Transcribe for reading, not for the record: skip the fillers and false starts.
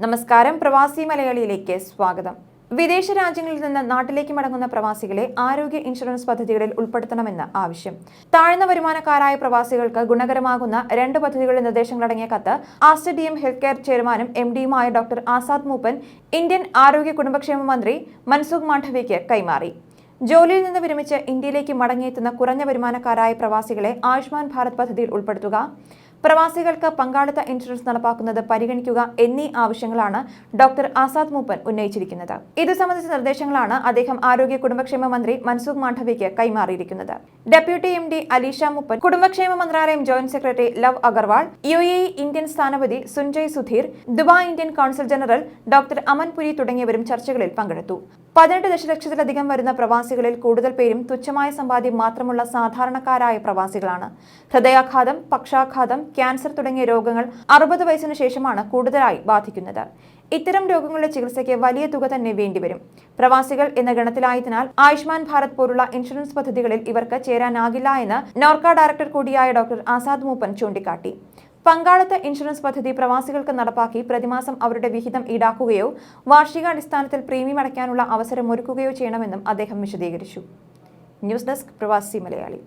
നമസ്കാരം, പ്രവാസി മലയാളിയിലേക്ക് സ്വാഗതം. വിദേശ രാജ്യങ്ങളിൽ നിന്ന് നാട്ടിലേക്ക് മടങ്ങുന്ന പ്രവാസികളെ ആരോഗ്യ ഇൻഷുറൻസ് പദ്ധതികളിൽ ഉൾപ്പെടുത്തണമെന്ന് ആവശ്യം. താഴ്ന്ന വരുമാനക്കാരായ പ്രവാസികൾക്ക് ഗുണകരമാകുന്ന 2 പദ്ധതികളുടെ നിർദ്ദേശങ്ങളടങ്ങിയ കത്ത് ആസ്റ്റർ DM ഹെൽത്ത് കെയർ ചെയർമാനും MD-യുമായ ഡോക്ടർ ആസാദ് മൂപ്പൻ ഇന്ത്യൻ ആരോഗ്യ കുടുംബക്ഷേമ മന്ത്രി മൻസുഖ് മാണ്ഡവ്യയ്ക്ക് കൈമാറി. ജോലിയിൽ നിന്ന് വിരമിച്ച് ഇന്ത്യയിലേക്ക് മടങ്ങിയെത്തുന്ന കുറഞ്ഞ വരുമാനക്കാരായ പ്രവാസികളെ ആയുഷ്മാൻ ഭാരത് പദ്ധതിയിൽ ഉൾപ്പെടുത്തുക, പ്രവാസികൾക്ക് പങ്കാളിത്ത ഇൻഷുറൻസ് നടപ്പാക്കുന്നത് പരിഗണിക്കുക എന്നീ ആവശ്യങ്ങളാണ് ഡോക്ടർ ആസാദ് മൂപ്പൻ ഉന്നയിച്ചിരിക്കുന്നത്. ഇത് സംബന്ധിച്ച നിർദ്ദേശങ്ങളാണ് അദ്ദേഹം ആരോഗ്യ കുടുംബക്ഷേമ മന്ത്രി മൻസുഖ് മാണ്ഡവ്യയ്ക്ക് കൈമാറിയിരിക്കുന്നത്. ഡെപ്യൂട്ടി MD അലീഷ മൂപ്പൻ, കുടുംബക്ഷേമ മന്ത്രാലയം joint secretary Lav Agarwal, UAE Indian സ്ഥാനപതി Sunjay Sudhir, Dubai Indian consul general doctor Aman Puri തുടങ്ങിയവരും ചർച്ചകളിൽ പങ്കെടുത്തു. 18 ദശലക്ഷത്തിലധികം വരുന്ന പ്രവാസികളിൽ കൂടുതൽ പേരും തുച്ഛമായ സമ്പാദ്യം മാത്രമുള്ള സാധാരണക്കാരായ പ്രവാസികളാണ്. ഹൃദയാഘാതം, പക്ഷാഘാതം, ക്യാൻസർ തുടങ്ങിയ രോഗങ്ങൾ 60 വയസ്സിന് ശേഷമാണ് കൂടുതലായി ബാധിക്കുന്നത്. ഇത്തരം രോഗങ്ങളുടെ ചികിത്സയ്ക്ക് വലിയ തുക തന്നെ വേണ്ടിവരും. പ്രവാസികൾ എന്ന ഗണത്തിലായതിനാൽ ആയുഷ്മാൻ ഭാരത് പോലുള്ള ഇൻഷുറൻസ് പദ്ധതികളിൽ ഇവർക്ക് ചേരാനാകില്ല എന്ന് നോർക്ക ഡയറക്ടർ കൂടിയായ ഡോക്ടർ ആസാദ് മൂപ്പൻ ചൂണ്ടിക്കാട്ടി. പങ്കാളിത്ത ഇൻഷുറൻസ് പദ്ധതി പ്രവാസികൾക്ക് നടപ്പാക്കി പ്രതിമാസം അവരുടെ വിഹിതം ഈടാക്കുകയോ വാർഷികാടിസ്ഥാനത്തിൽ പ്രീമിയം അടയ്ക്കാനുള്ള അവസരമൊരുക്കുകയോ ചെയ്യണമെന്നും അദ്ദേഹം വിശദീകരിച്ചു. ന്യൂസ് ഡെസ്ക്, പ്രവാസി മലയാളി.